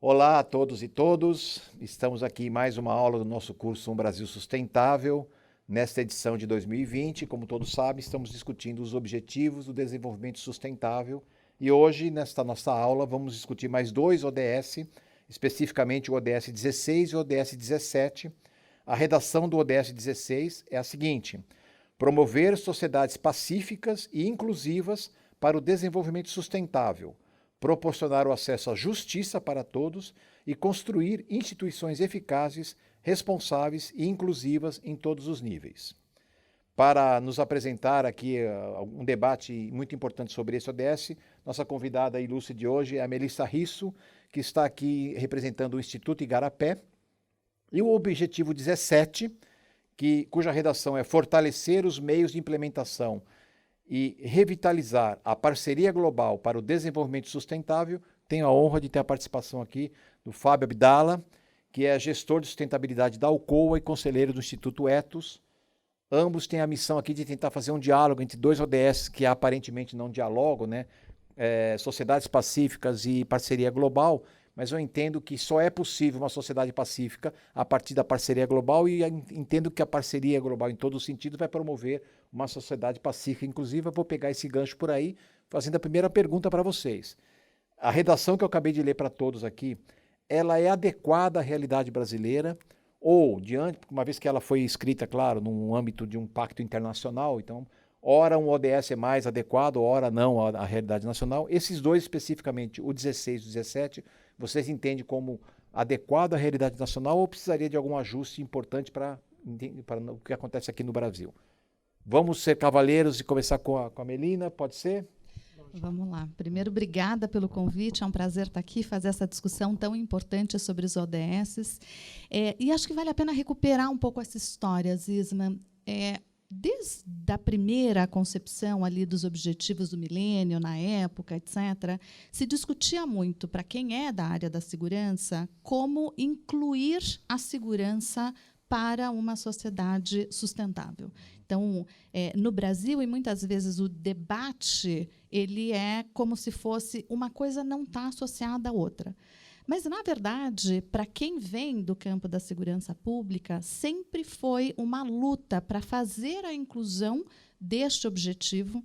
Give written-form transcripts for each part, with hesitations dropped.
Olá a todos e todas, estamos aqui em mais uma aula do nosso curso Um Brasil Sustentável. Nesta edição de 2020, como todos sabem, estamos discutindo os objetivos do desenvolvimento sustentável e hoje, nesta nossa aula, vamos discutir mais dois ODS, especificamente o ODS 16 e o ODS 17. A redação do ODS 16 é a seguinte: promover sociedades pacíficas e inclusivas para o desenvolvimento sustentável, proporcionar o acesso à justiça para todos e construir instituições eficazes, responsáveis e inclusivas em todos os níveis. Para nos apresentar aqui um debate muito importante sobre esse ODS, nossa convidada ilustre de hoje é a Melissa Risso, que está aqui representando o Instituto Igarapé, e o objetivo 17, cuja redação é fortalecer os meios de implementação e revitalizar a parceria global para o desenvolvimento sustentável. Tenho a honra de ter a participação aqui do Fábio Abdala, que é gestor de sustentabilidade da Alcoa e conselheiro do Instituto Ethos. Ambos têm a missão aqui de tentar fazer um diálogo entre dois ODS que aparentemente não dialogam, né? Sociedades pacíficas e parceria global, mas eu entendo que só é possível uma sociedade pacífica a partir da parceria global e entendo que a parceria global, em todo o sentido, vai promover uma sociedade pacífica. Inclusive, eu vou pegar esse gancho por aí, fazendo a primeira pergunta para vocês. A redação que eu acabei de ler para todos aqui, ela é adequada à realidade brasileira ou, uma vez que ela foi escrita, claro, no âmbito de um pacto internacional, então, ora um ODS é mais adequado, ora não à realidade nacional. Esses dois especificamente, o 16 e o 17, vocês entendem como adequado à realidade nacional ou precisaria de algum ajuste importante para o que acontece aqui no Brasil? Vamos ser cavaleiros e começar com a Melina, pode ser? Vamos lá. Primeiro, obrigada pelo convite. É um prazer estar aqui, fazer essa discussão tão importante sobre os ODS. E acho que vale a pena recuperar um pouco essa história, Zisma. Desde a primeira concepção ali dos objetivos do milênio, na época, etc., se discutia muito, para quem é da área da segurança, como incluir a segurança para uma sociedade sustentável. Então, no Brasil, e muitas vezes o debate ele é como se fosse uma coisa não está associada à outra. Mas, na verdade, para quem vem do campo da segurança pública, sempre foi uma luta para fazer a inclusão deste objetivo,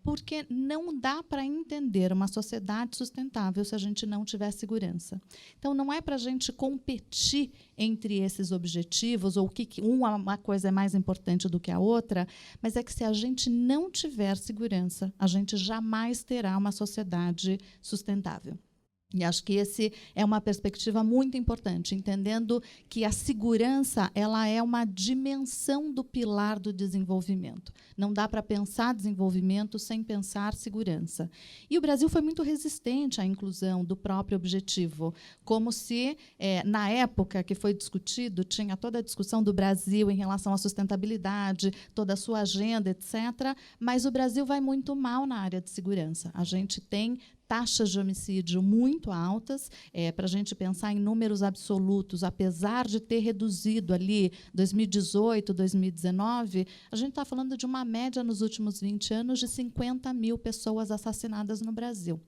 porque não dá para entender uma sociedade sustentável se a gente não tiver segurança. Então, não é para a gente competir entre esses objetivos, ou que uma coisa é mais importante do que a outra, mas é que se a gente não tiver segurança, a gente jamais terá uma sociedade sustentável. E acho que esse é uma perspectiva muito importante, entendendo que a segurança ela é uma dimensão do pilar do desenvolvimento. Não dá para pensar desenvolvimento sem pensar segurança. E o Brasil foi muito resistente à inclusão do próprio objetivo, como se, na época que foi discutido, tinha toda a discussão do Brasil em relação à sustentabilidade, toda a sua agenda, etc., mas o Brasil vai muito mal na área de segurança. A gente tem taxas de homicídio muito altas, para a gente pensar em números absolutos, apesar de ter reduzido ali 2018, 2019, a gente está falando de uma média nos últimos 20 anos de 50 mil pessoas assassinadas no Brasil.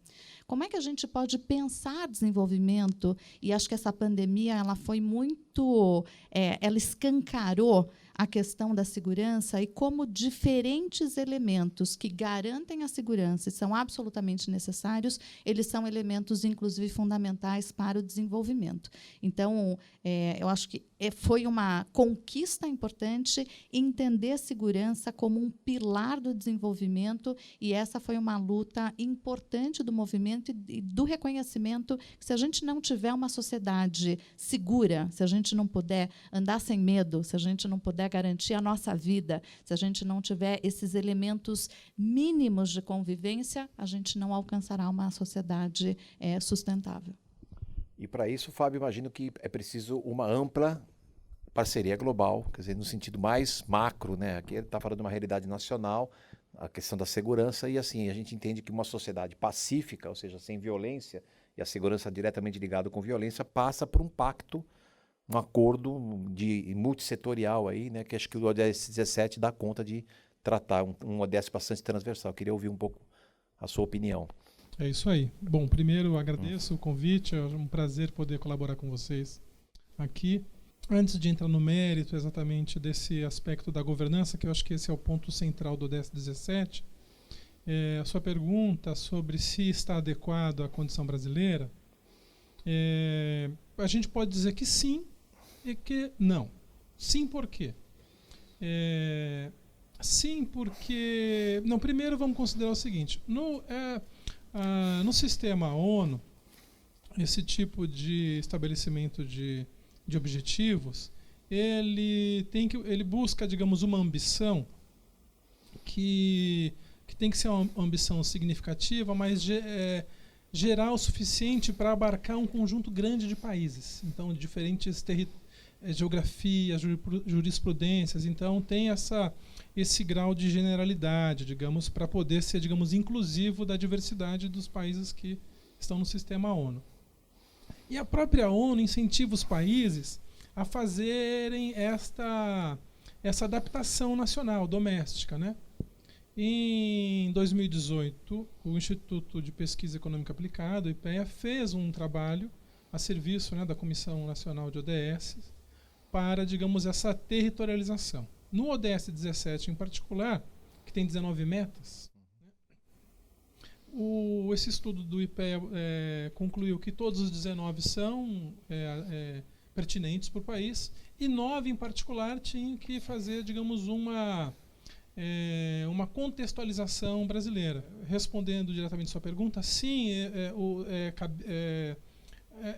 Como é que a gente pode pensar desenvolvimento? E acho que essa pandemia ela foi muito, ela escancarou a questão da segurança e como diferentes elementos que garantem a segurança e são absolutamente necessários, eles são elementos, inclusive, fundamentais para o desenvolvimento. Então, eu acho que foi uma conquista importante entender a segurança como um pilar do desenvolvimento, e essa foi uma luta importante do movimento e do reconhecimento que, se a gente não tiver uma sociedade segura, se a gente não puder andar sem medo, se a gente não puder garantir a nossa vida, se a gente não tiver esses elementos mínimos de convivência, a gente não alcançará uma sociedade sustentável. E para isso, Fábio, imagino que é preciso uma ampla parceria global, quer dizer, no sentido mais macro, né? Aqui está falando de uma realidade nacional, a questão da segurança, e assim, a gente entende que uma sociedade pacífica, ou seja, sem violência, e a segurança diretamente ligada com violência, passa por um pacto, um acordo multissetorial aí, né? Que acho que o ODS 17 dá conta de tratar, um ODS bastante transversal. Queria ouvir um pouco a sua opinião. É isso aí. Bom, primeiro agradeço o convite, é um prazer poder colaborar com vocês aqui. Antes de entrar no mérito exatamente desse aspecto da governança, que eu acho que esse é o ponto central do ODS 17, a sua pergunta sobre se está adequado à condição brasileira, a gente pode dizer que sim e que não. Sim, por quê? Sim, porque... Não, primeiro vamos considerar o seguinte. No sistema ONU, esse tipo de estabelecimento de objetivos, ele busca, digamos, uma ambição que tem que ser uma ambição significativa, mas gerar o suficiente para abarcar um conjunto grande de países. Então, diferentes geografias, jurisprudências. Então, tem esse grau de generalidade, digamos, para poder ser, digamos, inclusivo da diversidade dos países que estão no sistema ONU. E a própria ONU incentiva os países a fazerem essa adaptação nacional, doméstica, né? Em 2018, o Instituto de Pesquisa Econômica Aplicada, o IPEA, fez um trabalho a serviço, né, da Comissão Nacional de ODS para, digamos, essa territorialização. No ODS 17, em particular, que tem 19 metas, esse estudo do IPEA concluiu que todos os 19 são pertinentes para o país e 9, em particular, tinham que fazer, digamos, uma contextualização brasileira. Respondendo diretamente à sua pergunta, sim,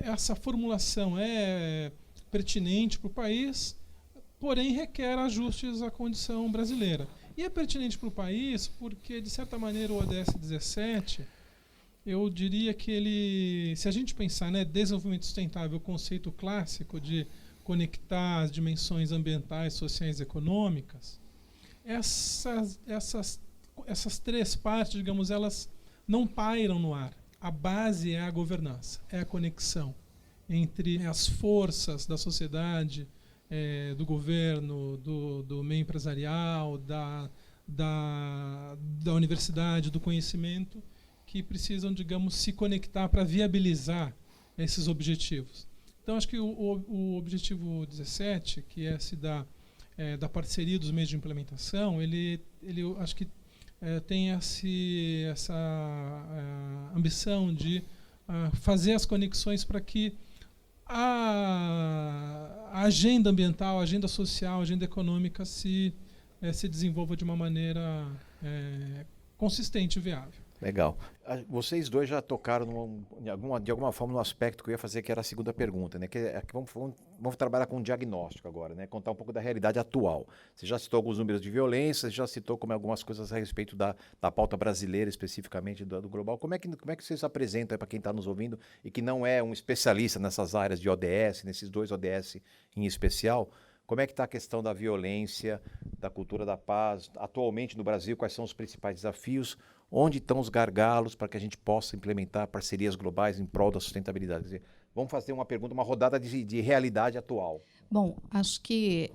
essa formulação é pertinente para o país, porém requer ajustes à condição brasileira. E é pertinente para o país porque, de certa maneira, o ODS 17, eu diria que ele, se a gente pensar, né, desenvolvimento sustentável, o conceito clássico de conectar as dimensões ambientais, sociais e econômicas, essas três partes, digamos, elas não pairam no ar. A base é a governança, é a conexão entre as forças da sociedade, do governo, do meio empresarial, da universidade, do conhecimento, que precisam, digamos, se conectar para viabilizar esses objetivos. Então, acho que o objetivo 17, que é esse da parceria dos meios de implementação, ele acho que tem essa ambição de fazer as conexões para que a agenda ambiental, a agenda social, a agenda econômica se desenvolva de uma maneira consistente e viável. Legal. Vocês dois já tocaram de alguma forma no aspecto que eu ia fazer, que era a segunda pergunta, né? Vamos trabalhar com um diagnóstico agora, né? Contar um pouco da realidade atual. Você já citou alguns números de violência, já citou algumas coisas a respeito da pauta brasileira, especificamente do global. Como é que vocês apresentam para quem está nos ouvindo e que não é um especialista nessas áreas de ODS, nesses dois ODS em especial? Como é que está a questão da violência, da cultura da paz? Atualmente no Brasil, quais são os principais desafios? Onde estão os gargalos para que a gente possa implementar parcerias globais em prol da sustentabilidade? Quer dizer, vamos fazer uma rodada de realidade atual. Bom, acho que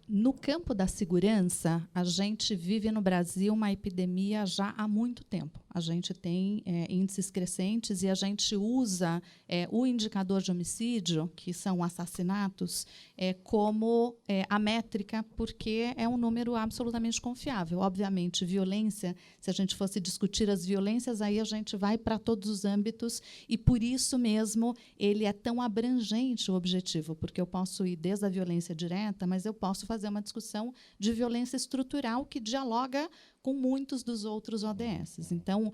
no campo da segurança, a gente vive no Brasil uma epidemia já há muito tempo. A gente tem índices crescentes e a gente usa o indicador de homicídio, que são assassinatos, como a métrica, porque é um número absolutamente confiável. Obviamente, violência, se a gente fosse discutir as violências, aí a gente vai para todos os âmbitos e, por isso mesmo, ele é tão abrangente o objetivo, porque eu posso ir desde a violência direta, mas eu posso fazer uma discussão de violência estrutural que dialoga com muitos dos outros ODS. Então,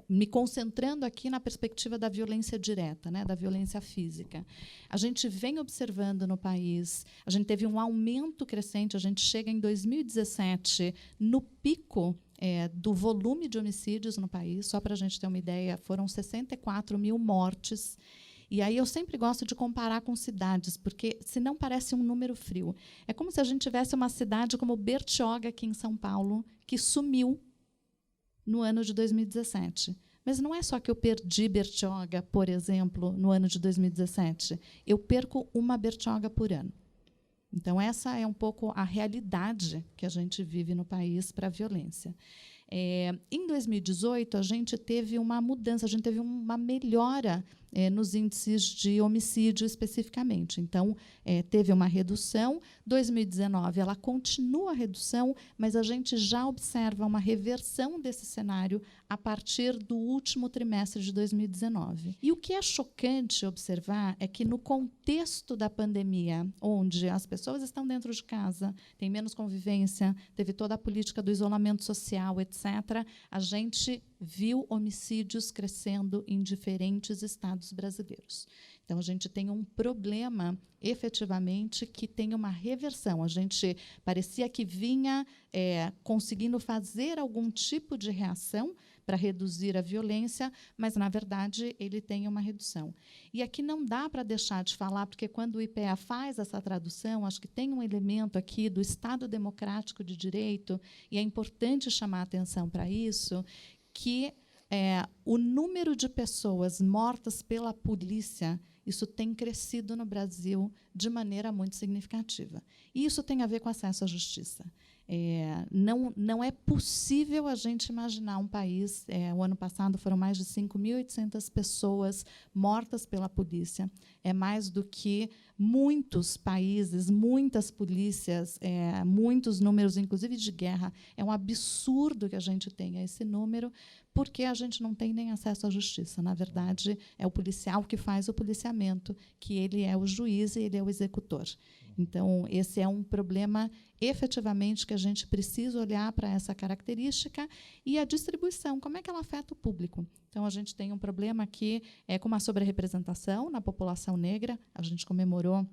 me concentrando aqui na perspectiva da violência direta, né, da violência física. A gente vem observando no país, a gente teve um aumento crescente, a gente chega em 2017 no pico do volume de homicídios no país. Só para a gente ter uma ideia, foram 64 mil mortes. E aí eu sempre gosto de comparar com cidades, porque senão parece um número frio. É como se a gente tivesse uma cidade como Bertioga, aqui em São Paulo, que sumiu no ano de 2017. Mas não é só que eu perdi Bertioga, por exemplo, no ano de 2017. Eu perco uma Bertioga por ano. Então, essa é um pouco a realidade que a gente vive no país para a violência. Em 2018, a gente teve uma mudança, a gente teve uma melhora nos índices de homicídio especificamente. Então, teve uma redução. 2019, ela continua a redução, mas a gente já observa uma reversão desse cenário a partir do último trimestre de 2019. E o que é chocante observar é que, no contexto da pandemia, onde as pessoas estão dentro de casa, tem menos convivência, teve toda a política do isolamento social, etc., a gente viu homicídios crescendo em diferentes estados brasileiros. Então, a gente tem um problema, efetivamente, que tem uma reversão. A gente parecia que vinha conseguindo fazer algum tipo de reação para reduzir a violência, mas, na verdade, ele tem uma redução. E aqui não dá para deixar de falar, porque quando o IPEA faz essa tradução, acho que tem um elemento aqui do Estado Democrático de Direito, e é importante chamar a atenção para isso, que o número de pessoas mortas pela polícia, isso tem crescido no Brasil de maneira muito significativa. E isso tem a ver com acesso à justiça. Não é possível a gente imaginar um país... o ano passado foram mais de 5.800 pessoas mortas pela polícia. É mais do que muitos países, muitas polícias, muitos números, inclusive de guerra. É um absurdo que a gente tenha esse número, porque a gente não tem nem acesso à justiça. Na verdade, é o policial que faz o policiamento, que ele é o juiz e ele é o executor. Então, esse é um problema, efetivamente, que a gente precisa olhar para essa característica. E a distribuição, como é que ela afeta o público? Então, a gente tem um problema aqui com uma sobre-representação na população negra. A gente comemorou,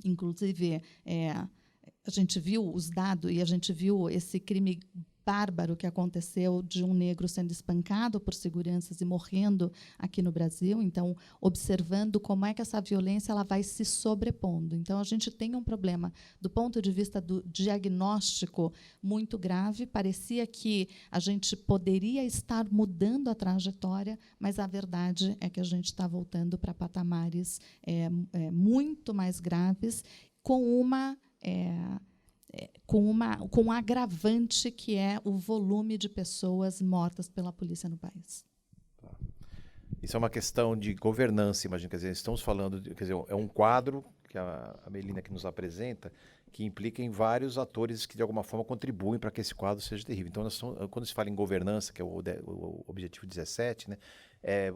inclusive, a gente viu os dados e a gente viu esse crime bárbaro que aconteceu de um negro sendo espancado por seguranças e morrendo aqui no Brasil. Então, observando como é que essa violência ela vai se sobrepondo. Então, a gente tem um problema do ponto de vista do diagnóstico muito grave. Parecia que a gente poderia estar mudando a trajetória, mas a verdade é que a gente está voltando para patamares muito mais graves, com um agravante que é o volume de pessoas mortas pela polícia no país. Tá. Isso é uma questão de governança, imagina. Quer dizer, estamos falando, é um quadro que a Melina que nos apresenta, que implica em vários atores que, de alguma forma, contribuem para que esse quadro seja terrível. Então, quando se fala em governança, que é o objetivo 17, né,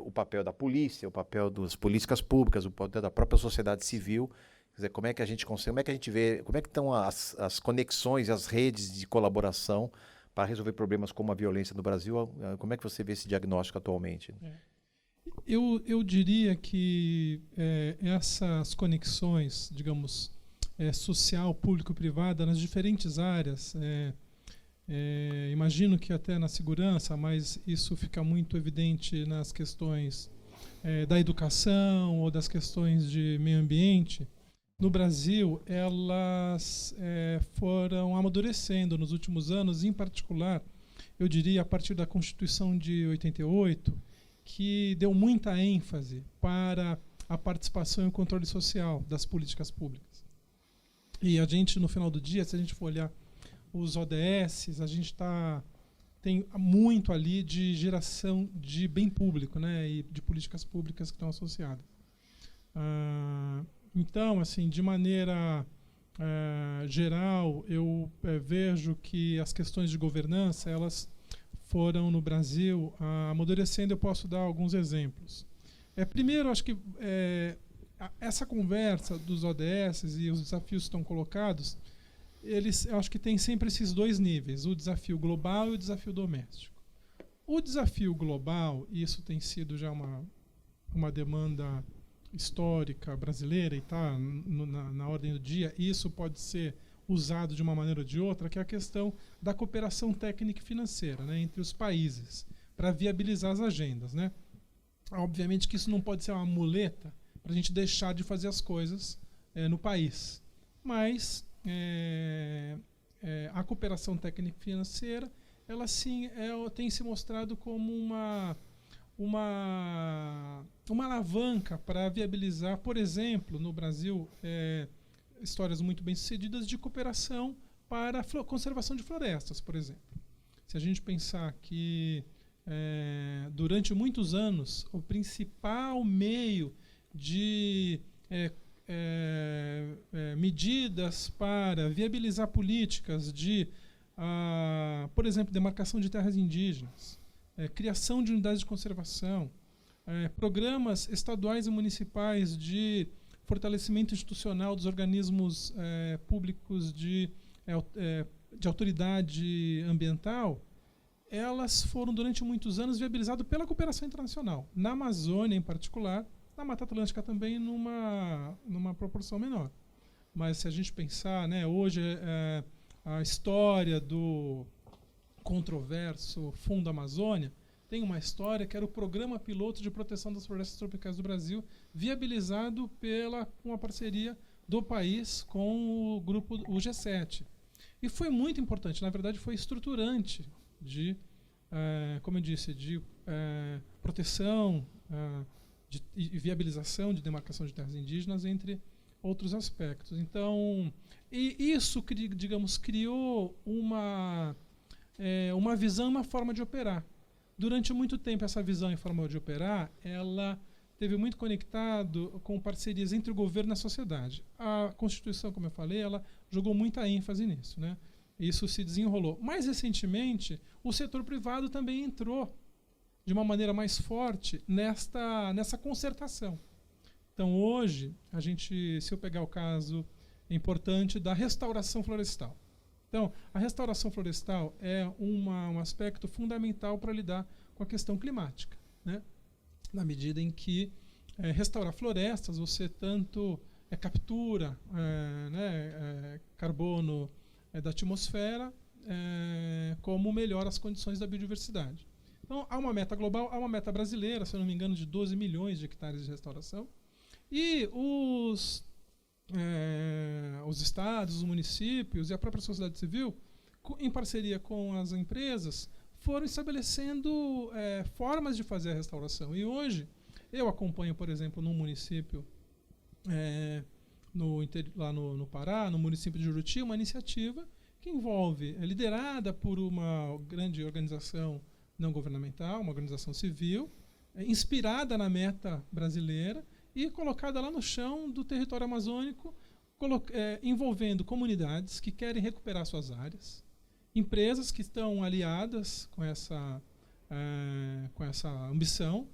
o papel da polícia, o papel das políticas públicas, o papel da própria sociedade civil. Quer dizer, como é que a gente consegue, como é que a gente vê, como é que estão as conexões, as redes de colaboração para resolver problemas como a violência no Brasil? Como é que você vê esse diagnóstico atualmente? Eu diria que essas conexões, digamos, social, público-privada, nas diferentes áreas, imagino que até na segurança, mas isso fica muito evidente nas questões da educação ou das questões de meio ambiente. No Brasil, elas foram amadurecendo nos últimos anos, em particular, eu diria, a partir da Constituição de 88, que deu muita ênfase para a participação e o controle social das políticas públicas. E a gente, no final do dia, se a gente for olhar os ODS, a gente tem muito ali de geração de bem público, né, e de políticas públicas que estão associadas. Então, assim, de maneira geral, eu vejo que as questões de governança, elas foram no Brasil amadurecendo. Eu posso dar alguns exemplos. Primeiro, acho que essa conversa dos ODS e os desafios que estão colocados, eu acho que tem sempre esses dois níveis, o desafio global e o desafio doméstico. O desafio global, e isso tem sido já uma demanda histórica brasileira e está na ordem do dia, e isso pode ser usado de uma maneira ou de outra, que é a questão da cooperação técnica e financeira, né, entre os países, para viabilizar as agendas, né. Obviamente que isso não pode ser uma muleta para a gente deixar de fazer as coisas no país, mas a cooperação técnica e financeira, ela sim tem se mostrado como uma alavanca para viabilizar, por exemplo, no Brasil, histórias muito bem sucedidas de cooperação para a conservação de florestas, por exemplo. Se a gente pensar que durante muitos anos o principal meio de medidas para viabilizar políticas de, por exemplo, demarcação de terras indígenas, criação de unidades de conservação, programas estaduais e municipais de fortalecimento institucional dos organismos públicos de autoridade ambiental, elas foram durante muitos anos viabilizadas pela cooperação internacional, na Amazônia em particular, na Mata Atlântica também numa proporção menor. Mas se a gente pensar, né, hoje a história do controverso Fundo Amazônia tem uma história que era o Programa Piloto de Proteção das Florestas Tropicais do Brasil, viabilizado com a parceria do país com o grupo o G7. E foi muito importante, na verdade foi estruturante de, como eu disse, de proteção e viabilização de demarcação de terras indígenas, entre outros aspectos. Então, isso, digamos, criou uma visão, uma forma de operar. Durante muito tempo, essa visão e forma de operar, ela esteve muito conectado com parcerias entre o governo e a sociedade. A Constituição, como eu falei, ela jogou muita ênfase nisso, né? Isso se desenrolou. Mais recentemente, o setor privado também entrou de uma maneira mais forte nessa concertação. Então, hoje, se eu pegar o caso importante da restauração florestal. Então, a restauração florestal é um aspecto fundamental para lidar com a questão climática, né? Na medida em que restaurar florestas, você tanto captura carbono da atmosfera, como melhora as condições da biodiversidade. Então, há uma meta global, há uma meta brasileira, se eu não me engano, de 12 milhões de hectares de restauração. E os estados, os municípios e a própria sociedade civil, em parceria com as empresas, foram estabelecendo formas de fazer a restauração. E hoje, eu acompanho, por exemplo, num município, lá no Pará, no município de Juruti, uma iniciativa que envolve, liderada por uma grande organização não governamental, uma organização civil, inspirada na meta brasileira e colocada lá no chão do território amazônico, envolvendo comunidades que querem recuperar suas áreas, empresas que estão aliadas com essa ambição,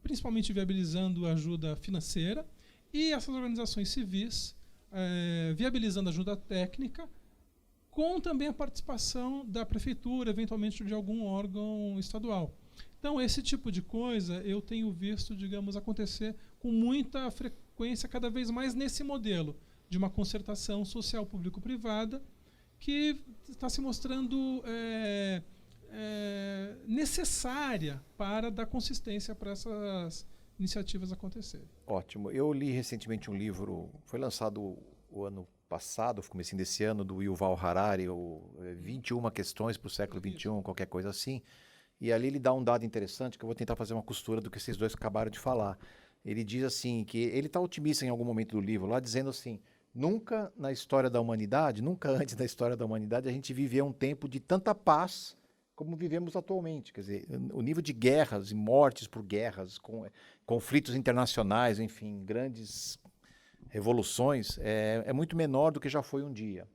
principalmente viabilizando ajuda financeira, e essas organizações civis viabilizando ajuda técnica, com também a participação da prefeitura, eventualmente de algum órgão estadual. Então, esse tipo de coisa eu tenho visto, digamos, acontecer com muita frequência, cada vez mais nesse modelo de uma concertação social público-privada, que está se mostrando necessária para dar consistência para essas iniciativas acontecerem. Ótimo. Eu li recentemente um livro, foi lançado o ano passado, comecinho desse ano, do Yuval Harari, 21 questões para o século XXI, qualquer coisa assim. E ali ele dá um dado interessante, que eu vou tentar fazer uma costura do que esses dois acabaram de falar. Ele diz assim, que ele está otimista em algum momento do livro, lá dizendo assim, nunca na história da humanidade, nunca antes da história da humanidade, a gente viveu um tempo de tanta paz como vivemos atualmente. Quer dizer, o nível de guerras e mortes por guerras, conflitos internacionais, enfim, grandes revoluções, é muito menor do que já foi um dia.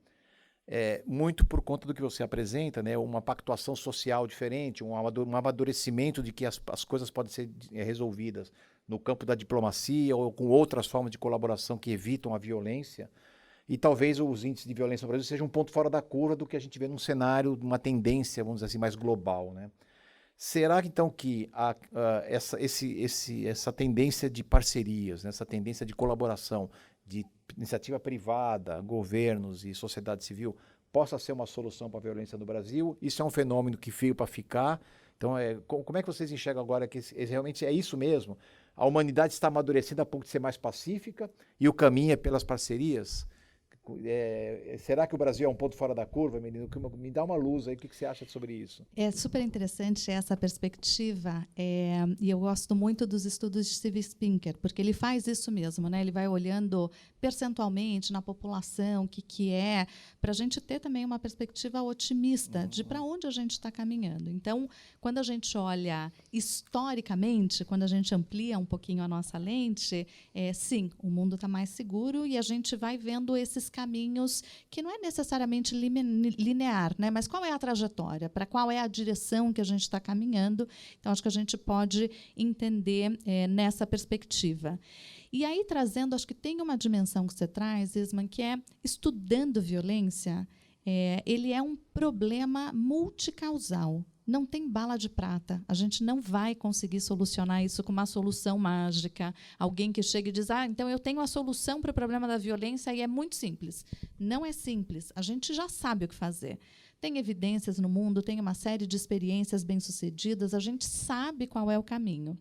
Muito por conta do que você apresenta, né, uma pactuação social diferente, um amadurecimento de que as coisas podem ser resolvidas no campo da diplomacia ou com outras formas de colaboração que evitam a violência. E talvez os índices de violência no Brasil sejam um ponto fora da curva do que a gente vê num cenário, uma tendência, vamos dizer assim, mais global, né? Será então que essa tendência de parcerias, né, essa tendência de colaboração, de iniciativa privada, governos e sociedade civil, possa ser uma solução para a violência no Brasil? Isso é um fenômeno que veio para ficar. Então, como é que vocês enxergam agora que realmente é isso mesmo? A humanidade está amadurecendo a ponto de ser mais pacífica e o caminho é pelas parcerias? Será que o Brasil é um ponto fora da curva, menino? Me dá uma luz aí, o que você acha sobre isso? É super interessante essa perspectiva, e eu gosto muito dos estudos de Steve Pinker, porque ele faz isso mesmo, né? Ele vai olhando percentualmente na população, o que é, para a gente ter também uma perspectiva otimista de para onde a gente está caminhando. Então, quando a gente olha historicamente, quando a gente amplia um pouquinho a nossa lente, sim, o mundo está mais seguro e a gente vai vendo esses caminhos que não é necessariamente linear, né? Mas qual é a trajetória? Para qual é a direção que a gente está caminhando? Então, acho que a gente pode entender nessa perspectiva. E aí, trazendo, acho que tem uma dimensão que você traz, Isman, que é estudando violência, ele é um problema multicausal. Não tem bala de prata. A gente não vai conseguir solucionar isso com uma solução mágica. Alguém que chega e diz, então eu tenho a solução para o problema da violência e é muito simples. Não é simples. A gente já sabe o que fazer. Tem evidências no mundo, tem uma série de experiências bem-sucedidas, a gente sabe qual é o caminho.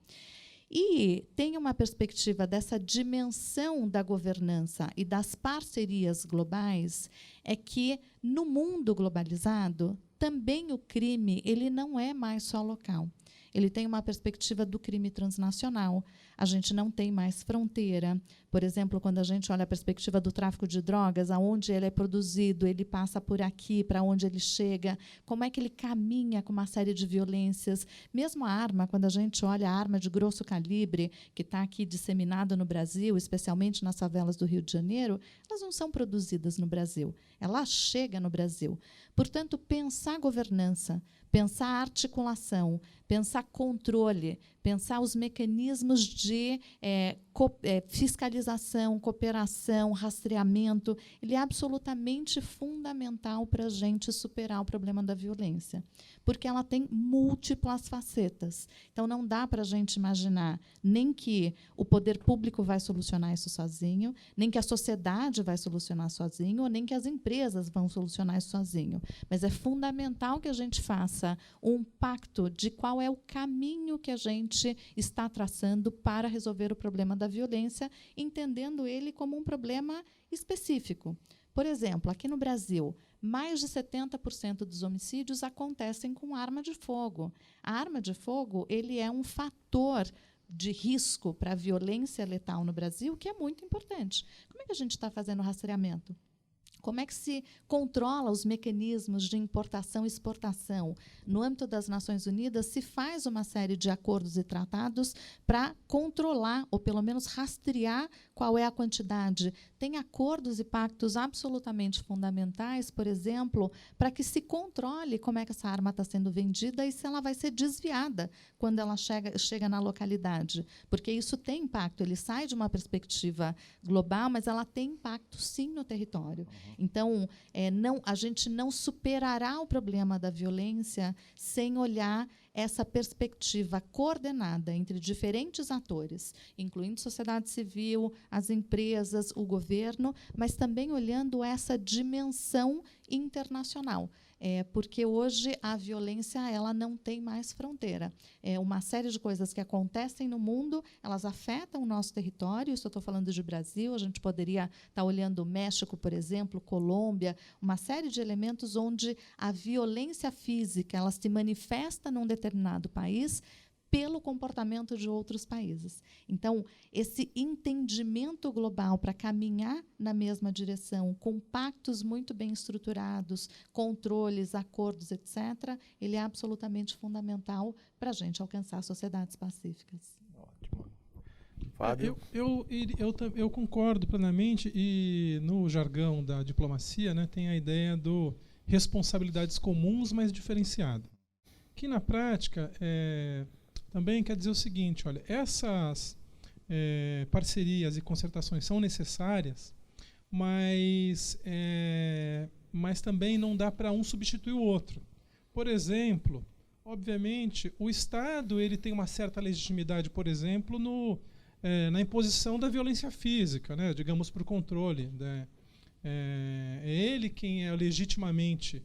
E tem uma perspectiva dessa dimensão da governança e das parcerias globais, é que, no mundo globalizado, também o crime ele não é mais só local. Ele tem uma perspectiva do crime transnacional. A gente não tem mais fronteira. Por exemplo, quando a gente olha a perspectiva do tráfico de drogas, aonde ele é produzido, ele passa por aqui, para onde ele chega, como é que ele caminha com uma série de violências. Mesmo a arma, quando a gente olha a arma de grosso calibre, que está aqui disseminada no Brasil, especialmente nas favelas do Rio de Janeiro, elas não são produzidas no Brasil. Ela chega no Brasil. Portanto, pensar governança, pensar articulação, pensar controle, pensar os mecanismos de fiscalização, cooperação, rastreamento, ele é absolutamente fundamental para a gente superar o problema da violência, porque ela tem múltiplas facetas. Então, não dá para a gente imaginar nem que o poder público vai solucionar isso sozinho, nem que a sociedade vai solucionar sozinho, ou nem que as empresas vão solucionar isso sozinho. Mas é fundamental que a gente faça um pacto de qual é o caminho que a gente está traçando para resolver o problema da violência, entendendo ele como um problema específico. Por exemplo, aqui no Brasil, mais de 70% dos homicídios acontecem com arma de fogo. A arma de fogo ele é um fator de risco para a violência letal no Brasil, que é muito importante. Como é que a gente está fazendo o rastreamento? Como é que se controla os mecanismos de importação e exportação? No âmbito das Nações Unidas, se faz uma série de acordos e tratados para controlar, ou pelo menos rastrear, qual é a quantidade. Tem acordos e pactos absolutamente fundamentais, por exemplo, para que se controle como é que essa arma está sendo vendida e se ela vai ser desviada quando ela chega na localidade. Porque isso tem impacto, ele sai de uma perspectiva global, mas ela tem impacto, sim, no território. Então, a gente não superará o problema da violência sem olhar essa perspectiva coordenada entre diferentes atores, incluindo sociedade civil, as empresas, o governo, mas também olhando essa dimensão internacional. Porque hoje a violência ela não tem mais fronteira. Uma série de coisas que acontecem no mundo, elas afetam o nosso território. Isso eu estou falando de Brasil, a gente poderia estar olhando o México, por exemplo, Colômbia, uma série de elementos onde a violência física ela se manifesta num determinado país pelo comportamento de outros países. Então, esse entendimento global para caminhar na mesma direção, com pactos muito bem estruturados, controles, acordos, etc., ele é absolutamente fundamental para a gente alcançar sociedades pacíficas. Ótimo. Fábio? Eu concordo plenamente, e no jargão da diplomacia, né, tem a ideia do responsabilidades comuns, mas diferenciado, que na prática também quer dizer o seguinte: olha, essas parcerias e concertações são necessárias, mas também não dá para um substituir o outro. Por exemplo, obviamente, o Estado ele tem uma certa legitimidade, por exemplo, na imposição da violência física, né, digamos, por controle. Né, é ele quem é legitimamente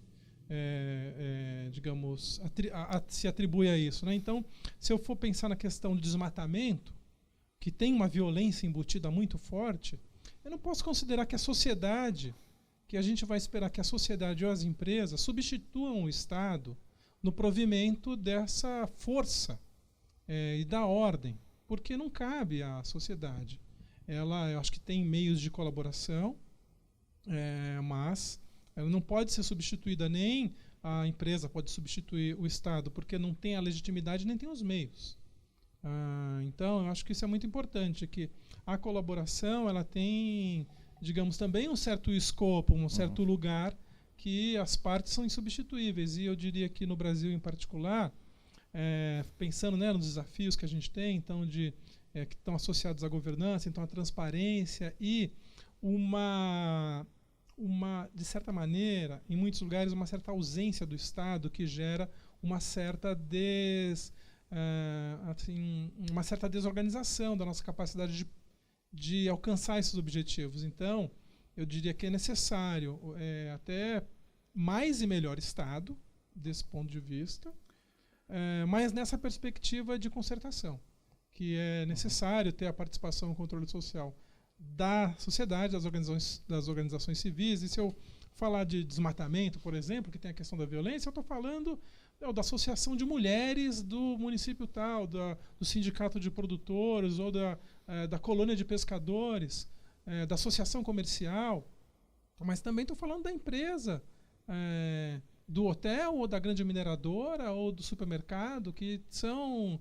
digamos, se atribui a isso. Né? Então, se eu for pensar na questão do desmatamento, que tem uma violência embutida muito forte, eu não posso considerar que a sociedade que a gente vai esperar que a sociedade ou as empresas substituam o Estado no provimento dessa força e da ordem, porque não cabe à sociedade. Ela, eu acho que tem meios de colaboração, mas ela não pode ser substituída, nem a empresa pode substituir o Estado, porque não tem a legitimidade nem tem os meios. Então, eu acho que isso é muito importante, que a colaboração ela tem, digamos, também um certo escopo, um certo lugar, que as partes são insubstituíveis. E eu diria que no Brasil, em particular, pensando, né, nos desafios que a gente tem, então, que estão associados à governança, então, à transparência e de certa maneira, em muitos lugares, uma certa ausência do Estado que gera uma certa uma certa desorganização da nossa capacidade de alcançar esses objetivos. Então, eu diria que é necessário até mais e melhor Estado, desse ponto de vista, mas nessa perspectiva de concertação, que é necessário ter a participação e o controle social da sociedade, das organizações civis. E se eu falar de desmatamento, por exemplo, que tem a questão da violência, eu estou falando da associação de mulheres do município tal, do sindicato de produtores ou da colônia de pescadores, da associação comercial, mas também estou falando da empresa, do hotel ou da grande mineradora ou do supermercado, que são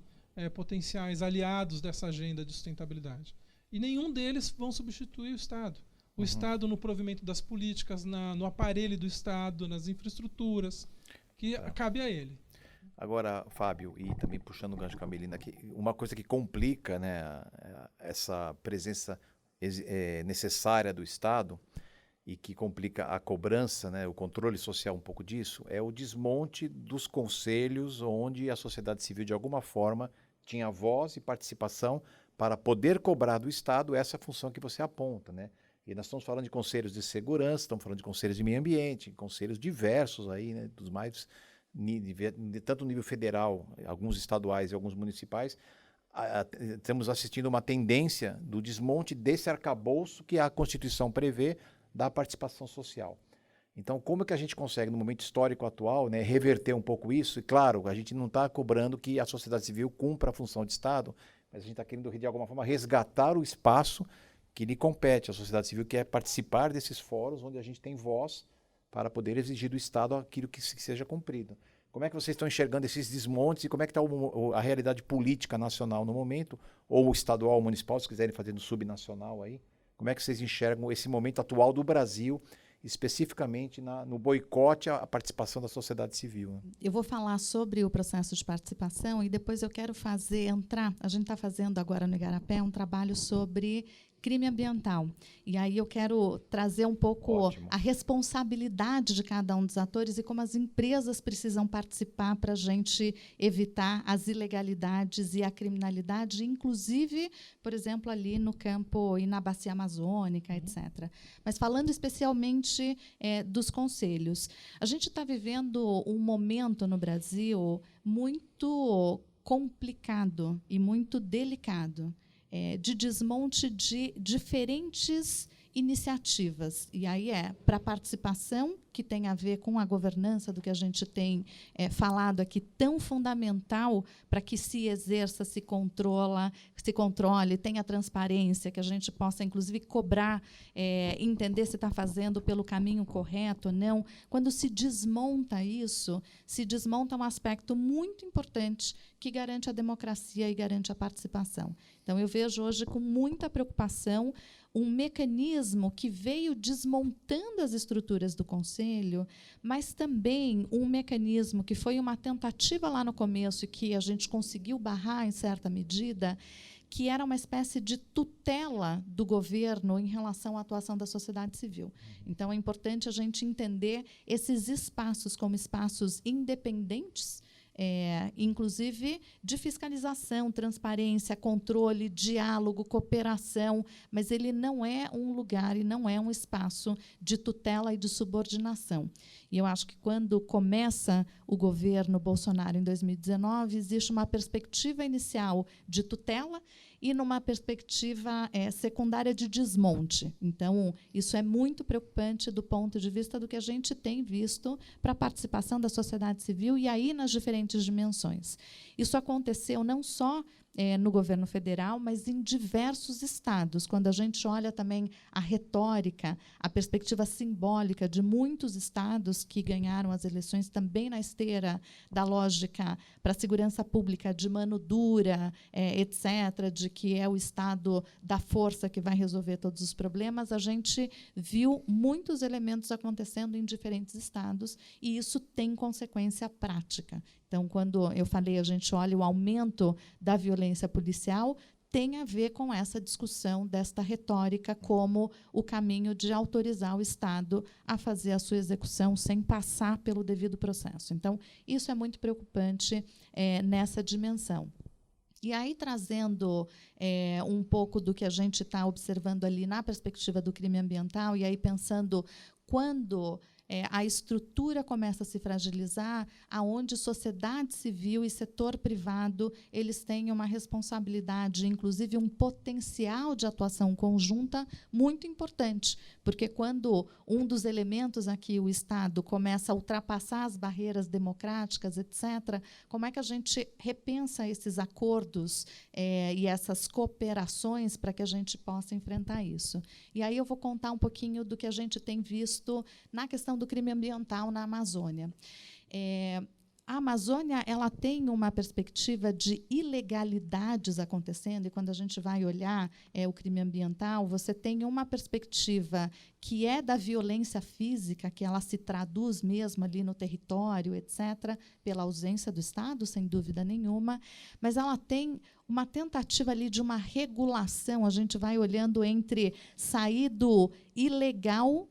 potenciais aliados dessa agenda de sustentabilidade. E nenhum deles vão substituir o Estado. O Estado no provimento das políticas, no aparelho do Estado, nas infraestruturas, que cabe a ele. Agora, Fábio, e também puxando o gancho com a Melina aqui, uma coisa que complica, né, essa presença necessária do Estado e que complica a cobrança, né, o controle social um pouco disso, é o desmonte dos conselhos onde a sociedade civil, de alguma forma, tinha voz e participação para poder cobrar do Estado essa função que você aponta, né? E nós estamos falando de conselhos de segurança, estamos falando de conselhos de meio ambiente, conselhos diversos aí, né, dos mais tanto no nível federal, alguns estaduais e alguns municipais. Estamos assistindo uma tendência do desmonte desse arcabouço que a Constituição prevê da participação social. Então, como é que a gente consegue, no momento histórico atual, né, reverter um pouco isso? E, claro, a gente não está cobrando que a sociedade civil cumpra a função de Estado, mas a gente está querendo, de alguma forma, resgatar o espaço que lhe compete à sociedade civil, que é participar desses fóruns onde a gente tem voz para poder exigir do Estado aquilo que seja cumprido. Como é que vocês estão enxergando esses desmontes e como é que está a realidade política nacional no momento, ou estadual, ou municipal, se quiserem fazer no subnacional aí? Como é que vocês enxergam esse momento atual do Brasil, especificamente no boicote à participação da sociedade civil? Eu vou falar sobre o processo de participação e depois eu quero a gente está fazendo agora no Igarapé um trabalho sobre crime ambiental. E aí eu quero trazer um pouco a responsabilidade de cada um dos atores e como as empresas precisam participar para a gente evitar as ilegalidades e a criminalidade, inclusive, por exemplo, ali no campo e na bacia amazônica, etc. Mas falando especialmente dos conselhos, a gente está vivendo um momento no Brasil muito complicado e muito delicado, de desmonte de diferentes iniciativas. E aí para a participação, que tem a ver com a governança do que a gente tem falado aqui, tão fundamental para que se exerça, se controle, tenha transparência, que a gente possa, inclusive, cobrar, entender se está fazendo pelo caminho correto ou não. Quando se desmonta isso, se desmonta um aspecto muito importante que garante a democracia e garante a participação. Então, eu vejo hoje com muita preocupação um mecanismo que veio desmontando as estruturas do Conselho, mas também um mecanismo que foi uma tentativa lá no começo e que a gente conseguiu barrar em certa medida, que era uma espécie de tutela do governo em relação à atuação da sociedade civil. Então, é importante a gente entender esses espaços como espaços independentes, inclusive de fiscalização, transparência, controle, diálogo, cooperação, mas ele não é um lugar e não é um espaço de tutela e de subordinação. E eu acho que quando começa o governo Bolsonaro em 2019, existe uma perspectiva inicial de tutela e numa perspectiva secundária de desmonte. Então, isso é muito preocupante do ponto de vista do que a gente tem visto para a participação da sociedade civil e aí nas diferentes dimensões. Isso aconteceu não só no governo federal, mas em diversos estados. Quando a gente olha também a retórica, a perspectiva simbólica de muitos estados que ganharam as eleições também na esteira da lógica para a segurança pública de mano dura, etc., de que é o estado da força que vai resolver todos os problemas, a gente viu muitos elementos acontecendo em diferentes estados e isso tem consequência prática. Então, quando eu falei, a gente olha o aumento da violência policial, tem a ver com essa discussão desta retórica como o caminho de autorizar o Estado a fazer a sua execução sem passar pelo devido processo. Então, isso é muito preocupante nessa dimensão. E aí, trazendo um pouco do que a gente está observando ali na perspectiva do crime ambiental, e aí pensando quando a estrutura começa a se fragilizar, aonde sociedade civil e setor privado eles têm uma responsabilidade, inclusive um potencial de atuação conjunta muito importante, porque quando um dos elementos aqui, o Estado, começa a ultrapassar as barreiras democráticas, etc., como é que a gente repensa esses acordos e essas cooperações para que a gente possa enfrentar isso? E aí eu vou contar um pouquinho do que a gente tem visto na questão do crime ambiental na Amazônia. A Amazônia ela tem uma perspectiva de ilegalidades acontecendo, e quando a gente vai olhar o crime ambiental, você tem uma perspectiva que é da violência física, que ela se traduz mesmo ali no território, etc., pela ausência do Estado, sem dúvida nenhuma, mas ela tem uma tentativa ali de uma regulação, a gente vai olhando entre sair do ilegal,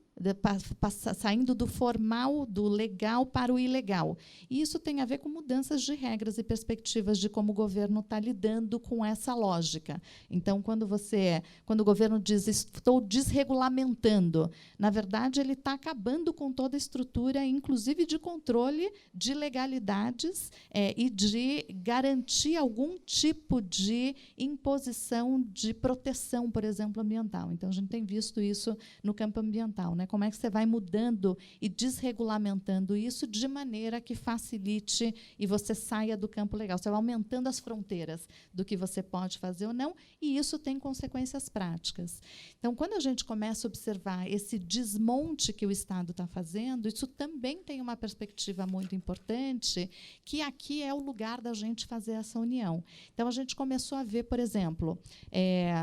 saindo do formal, do legal para o ilegal. E isso tem a ver com mudanças de regras e perspectivas de como o governo está lidando com essa lógica. Então, quando o governo diz estou desregulamentando, na verdade, ele está acabando com toda a estrutura, inclusive de controle de legalidades e de garantir algum tipo de imposição de proteção, por exemplo, ambiental. Então, a gente tem visto isso no campo ambiental, né? Como é que você vai mudando e desregulamentando isso de maneira que facilite e você saia do campo legal. Você vai aumentando as fronteiras do que você pode fazer ou não, e isso tem consequências práticas. Então, quando a gente começa a observar esse desmonte que o Estado está fazendo, isso também tem uma perspectiva muito importante, que aqui é o lugar da gente fazer essa união. Então, a gente começou a ver, por exemplo,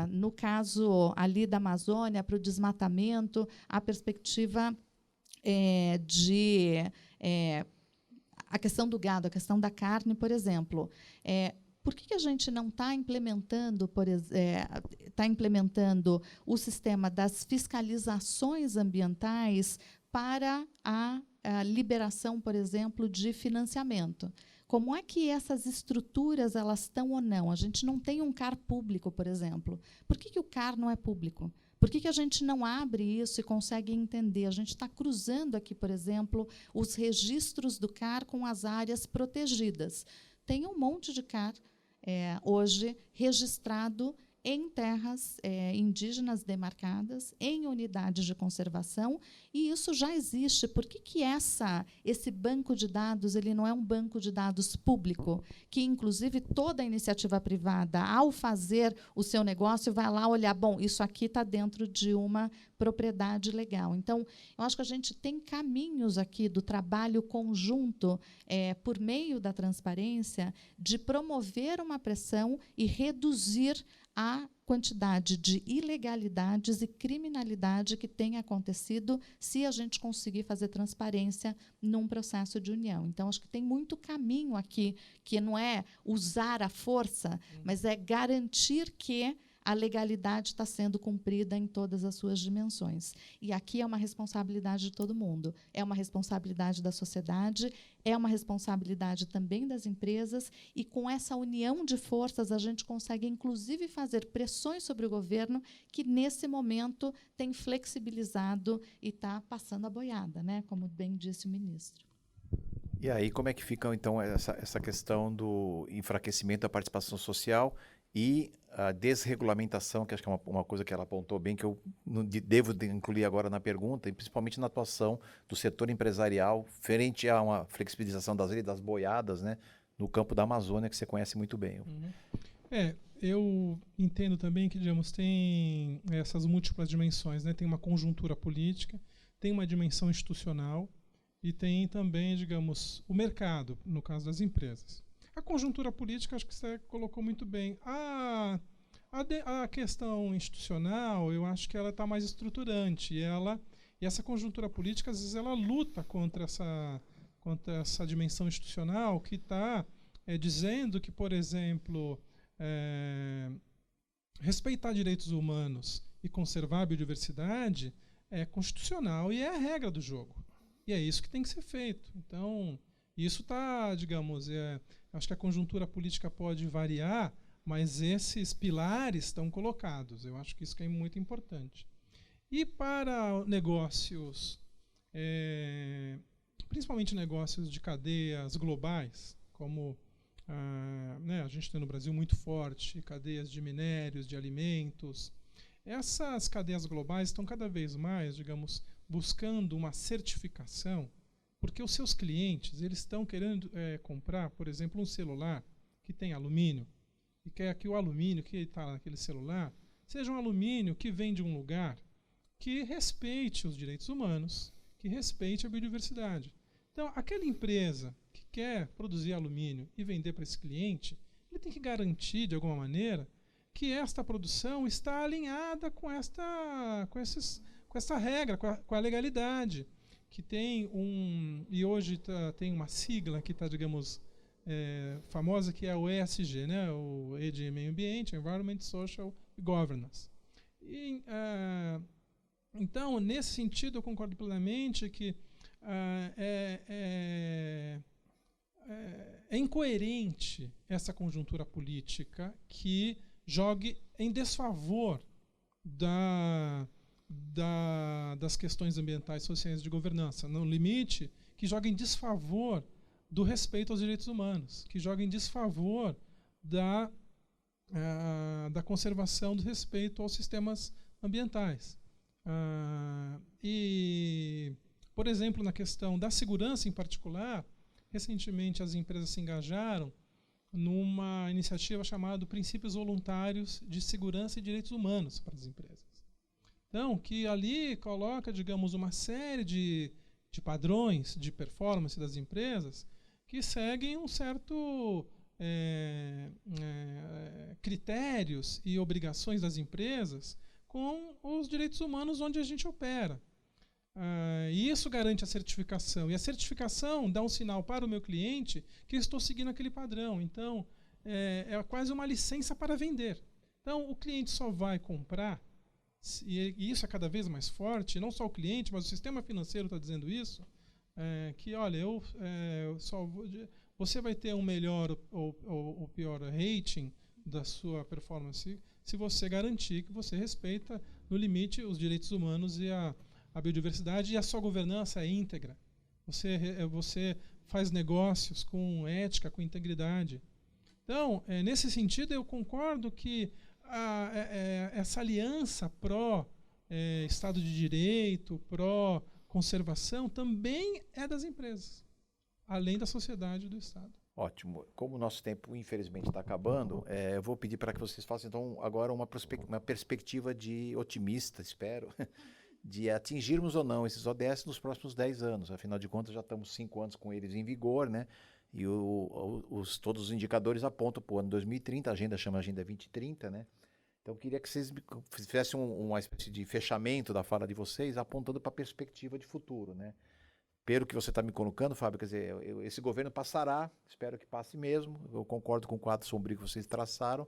no caso ali da Amazônia, para o desmatamento, a perspectiva a questão do gado, a questão da carne, por exemplo. Por que a gente não está implementando, o sistema das fiscalizações ambientais para a liberação, por exemplo, de financiamento? Como é que essas estruturas elas estão ou não? A gente não tem um CAR público, por exemplo. Por que o CAR não é público? Por que a gente não abre isso e consegue entender? A gente está cruzando aqui, por exemplo, os registros do CAR com as áreas protegidas. Tem um monte de CAR hoje registrado em terras indígenas demarcadas, em unidades de conservação, e isso já existe. Por que esse banco de dados ele não é um banco de dados público, que, inclusive, toda a iniciativa privada, ao fazer o seu negócio, vai lá olhar, bom, isso aqui está dentro de uma propriedade legal. Então, eu acho que a gente tem caminhos aqui do trabalho conjunto, por meio da transparência, de promover uma pressão e reduzir a quantidade de ilegalidades e criminalidade que tem acontecido se a gente conseguir fazer transparência num processo de união. Então, acho que tem muito caminho aqui, que não é usar a força, mas é garantir que a legalidade está sendo cumprida em todas as suas dimensões. E aqui é uma responsabilidade de todo mundo. É uma responsabilidade da sociedade, é uma responsabilidade também das empresas, e com essa união de forças a gente consegue, inclusive, fazer pressões sobre o governo, que, nesse momento, tem flexibilizado e está passando a boiada, né? Como bem disse o ministro. E aí, como é que fica, então, essa questão do enfraquecimento da participação social e a desregulamentação, que acho que é uma coisa que ela apontou bem, que eu devo incluir agora na pergunta, e principalmente na atuação do setor empresarial, frente a uma flexibilização das leis das boiadas, né, no campo da Amazônia, que você conhece muito bem. Eu entendo também que, digamos, tem essas múltiplas dimensões, né? Tem uma conjuntura política, tem uma dimensão institucional e tem também, digamos, o mercado, no caso das empresas. A conjuntura política, acho que você colocou muito bem. A questão institucional, eu acho que ela está mais estruturante. E essa conjuntura política, às vezes, ela luta contra essa dimensão institucional que está dizendo que, por exemplo, respeitar direitos humanos e conservar a biodiversidade é constitucional e é a regra do jogo. E é isso que tem que ser feito. Então, isso está, digamos, acho que a conjuntura política pode variar, mas esses pilares estão colocados. Eu acho que isso que é muito importante. E para negócios, principalmente negócios de cadeias globais, como a gente tem no Brasil muito forte, cadeias de minérios, de alimentos. Essas cadeias globais estão cada vez mais, digamos, buscando uma certificação, porque os seus clientes eles estão querendo comprar, por exemplo, um celular que tem alumínio, e quer que o alumínio que está naquele celular seja um alumínio que vem de um lugar que respeite os direitos humanos, que respeite a biodiversidade. Então, aquela empresa que quer produzir alumínio e vender para esse cliente, ele tem que garantir, de alguma maneira, que esta produção está alinhada com essa regra, com a legalidade, que tem e hoje tem uma sigla que está, digamos, famosa, que é o ESG, né? O E de Meio Ambiente, Environment, Social e Governance. Então, nesse sentido, eu concordo plenamente que é incoerente essa conjuntura política que jogue em desfavor das questões ambientais, sociais e de governança. No limite, que joga em desfavor do respeito aos direitos humanos, que joga em desfavor da conservação do respeito aos sistemas ambientais. Por exemplo, na questão da segurança em particular, recentemente as empresas se engajaram numa iniciativa chamada Princípios Voluntários de Segurança e Direitos Humanos para as empresas. Então, que ali coloca, digamos, uma série de padrões de performance das empresas que seguem um certo critérios e obrigações das empresas com os direitos humanos onde a gente opera. E isso garante a certificação. E a certificação dá um sinal para o meu cliente que eu estou seguindo aquele padrão. Então, é quase uma licença para vender. Então, o cliente só vai comprar, e isso é cada vez mais forte, não só o cliente, mas o sistema financeiro está dizendo isso, que, olha, você vai ter um melhor ou pior rating da sua performance se você garantir que você respeita, no limite, os direitos humanos e a biodiversidade, e a sua governança é íntegra. Você faz negócios com ética, com integridade. Então, nesse sentido, eu concordo que essa aliança pró-Estado de Direito, pró-conservação, também é das empresas, além da sociedade e do Estado. Ótimo. Como o nosso tempo, infelizmente, está acabando, eu vou pedir para que vocês façam, então, agora uma perspectiva de otimista, espero, de atingirmos ou não esses ODS nos próximos 10 anos. Afinal de contas, já estamos 5 anos com eles em vigor, né? E todos os indicadores apontam para o ano 2030, a agenda chama Agenda 2030, né? Então, eu queria que vocês fizessem uma espécie de fechamento da fala de vocês, apontando para a perspectiva de futuro, né? Pelo que você está me colocando, Fábio, quer dizer, esse governo passará, espero que passe mesmo, eu concordo com o quadro sombrio que vocês traçaram,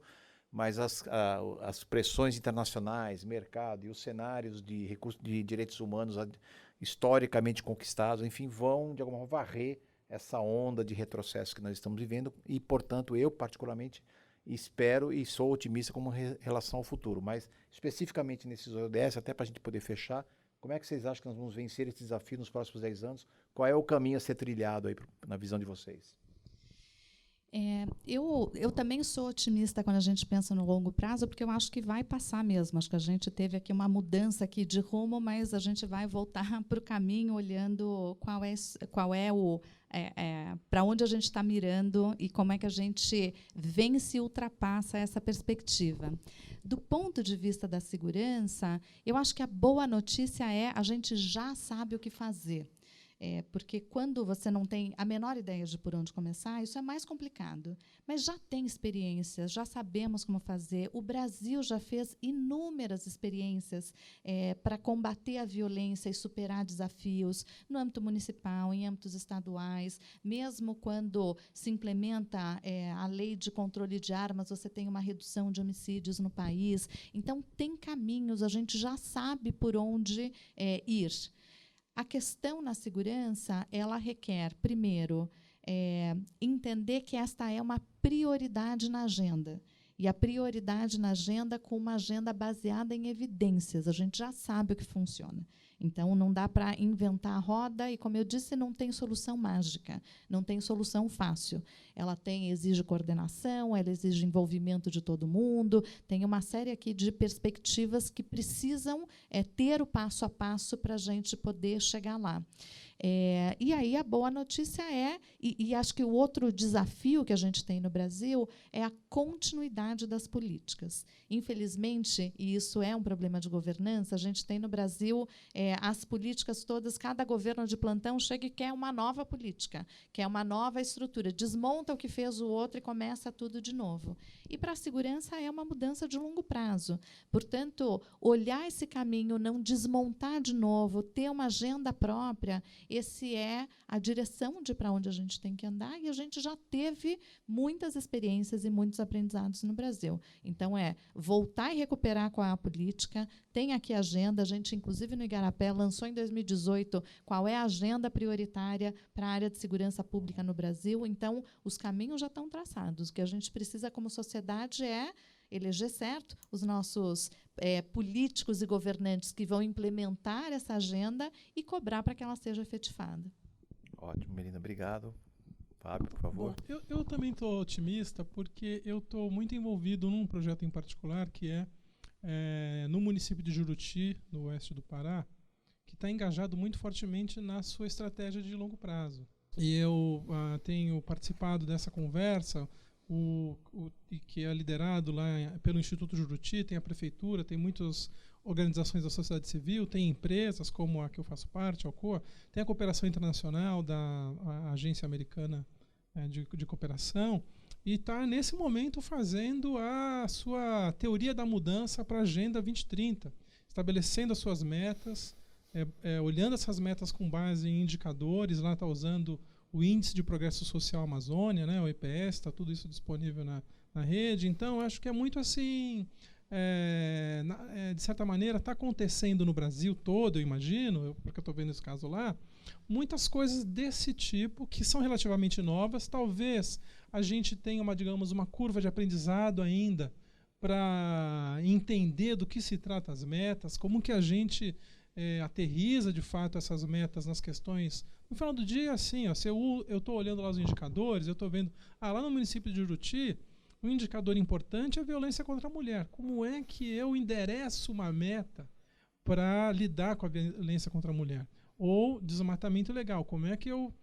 mas as pressões internacionais, mercado e os cenários de direitos humanos historicamente conquistados, enfim, vão, de alguma forma, varrer essa onda de retrocesso que nós estamos vivendo e, portanto, eu, particularmente, espero e sou otimista com relação ao futuro. Mas, especificamente nesses ODS, até para a gente poder fechar, como é que vocês acham que nós vamos vencer esse desafio nos próximos 10 anos? Qual é o caminho a ser trilhado aí na visão de vocês? Eu também sou otimista quando a gente pensa no longo prazo, porque eu acho que vai passar mesmo. Acho que a gente teve aqui uma mudança aqui de rumo, mas a gente vai voltar para o caminho olhando qual é o para onde a gente está mirando e como é que a gente vence e ultrapassa essa perspectiva. Do ponto de vista da segurança, eu acho que a boa notícia é a gente já sabe o que fazer. Porque quando você não tem a menor ideia de por onde começar, isso é mais complicado. Mas já tem experiências, já sabemos como fazer. O Brasil já fez inúmeras experiências para combater a violência e superar desafios no âmbito municipal, em âmbitos estaduais. Mesmo quando se implementa a lei de controle de armas, você tem uma redução de homicídios no país. Então, tem caminhos, a gente já sabe por onde ir. A questão na segurança, ela requer, primeiro, entender que esta é uma prioridade na agenda. E a prioridade na agenda com uma agenda baseada em evidências. A gente já sabe o que funciona. Então, não dá para inventar a roda e, como eu disse, não tem solução mágica, não tem solução fácil. Ela exige coordenação, ela exige envolvimento de todo mundo, tem uma série aqui de perspectivas que precisam ter o passo a passo para a gente poder chegar lá. E aí a boa notícia e acho que o outro desafio que a gente tem no Brasil é a continuidade das políticas. Infelizmente, e isso é um problema de governança, a gente tem no Brasil as políticas todas, cada governo de plantão chega e quer uma nova política, quer uma nova estrutura, desmonta o que fez o outro e começa tudo de novo. E para a segurança é uma mudança de longo prazo. Portanto, olhar esse caminho, não desmontar de novo, ter uma agenda própria, esse é a direção de para onde a gente tem que andar, e a gente já teve muitas experiências e muitos aprendizados no Brasil. Então, voltar e recuperar qual é a política. Tem aqui a agenda, a gente, inclusive, no Igarapé, lançou em 2018 qual é a agenda prioritária para a área de segurança pública no Brasil. Então, os caminhos já estão traçados. O que a gente precisa, como sociedade, é eleger certo os nossos políticos e governantes que vão implementar essa agenda e cobrar para que ela seja efetivada. Ótimo, Melina, obrigado. Fábio, por favor. Bom, eu também estou otimista porque eu estou muito envolvido num projeto em particular que no município de Juruti, no oeste do Pará, que está engajado muito fortemente na sua estratégia de longo prazo. E eu tenho participado dessa conversa, que é liderado lá pelo Instituto Juruti, tem a prefeitura, tem muitas organizações da sociedade civil, tem empresas como a que eu faço parte, a Alcoa, tem a cooperação internacional da Agência Americana de Cooperação, e está, nesse momento, fazendo a sua teoria da mudança para a Agenda 2030, estabelecendo as suas metas, olhando essas metas com base em indicadores. Lá está usando o Índice de Progresso Social Amazônia, o IPS, está tudo isso disponível na rede. Então, acho que é muito assim, de certa maneira, está acontecendo no Brasil todo, eu imagino, porque eu estou vendo esse caso lá, muitas coisas desse tipo que são relativamente novas. Talvez a gente tenha uma curva de aprendizado ainda para entender do que se trata as metas, como que a gente aterriza de fato essas metas nas questões. No final do dia, assim, se eu estou olhando lá os indicadores, eu estou vendo, lá no município de Juruti, um indicador importante é a violência contra a mulher. Como é que eu endereço uma meta para lidar com a violência contra a mulher? Ou desmatamento ilegal, como é que eu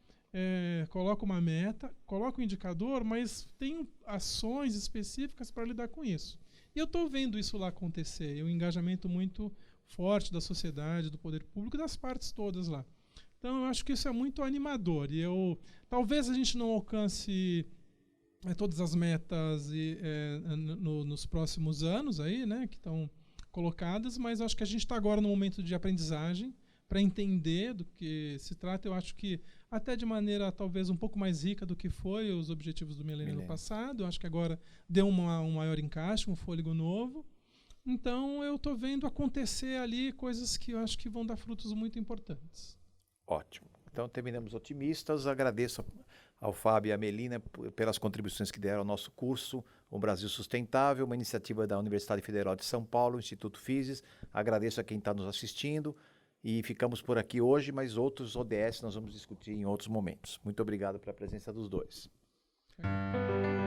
coloco uma meta, coloco um indicador, mas tenho ações específicas para lidar com isso. E eu estou vendo isso lá acontecer, e um engajamento muito forte da sociedade, do poder público e das partes todas lá. Então, eu acho que isso é muito animador. E talvez a gente não alcance todas as metas nos próximos anos aí, que estão colocadas, mas eu acho que a gente está agora no momento de aprendizagem para entender do que se trata. Eu acho que até de maneira talvez um pouco mais rica do que foi os objetivos do milênio no passado. Eu acho que agora deu um maior encaixe, um fôlego novo. Então, eu estou vendo acontecer ali coisas que eu acho que vão dar frutos muito importantes. Ótimo. Então, terminamos otimistas. Agradeço ao Fábio e à Melina pelas contribuições que deram ao nosso curso, O Brasil Sustentável, uma iniciativa da Universidade Federal de São Paulo, Instituto Fises. Agradeço a quem está nos assistindo e ficamos por aqui hoje, mas outros ODS nós vamos discutir em outros momentos. Muito obrigado pela presença dos dois. Café.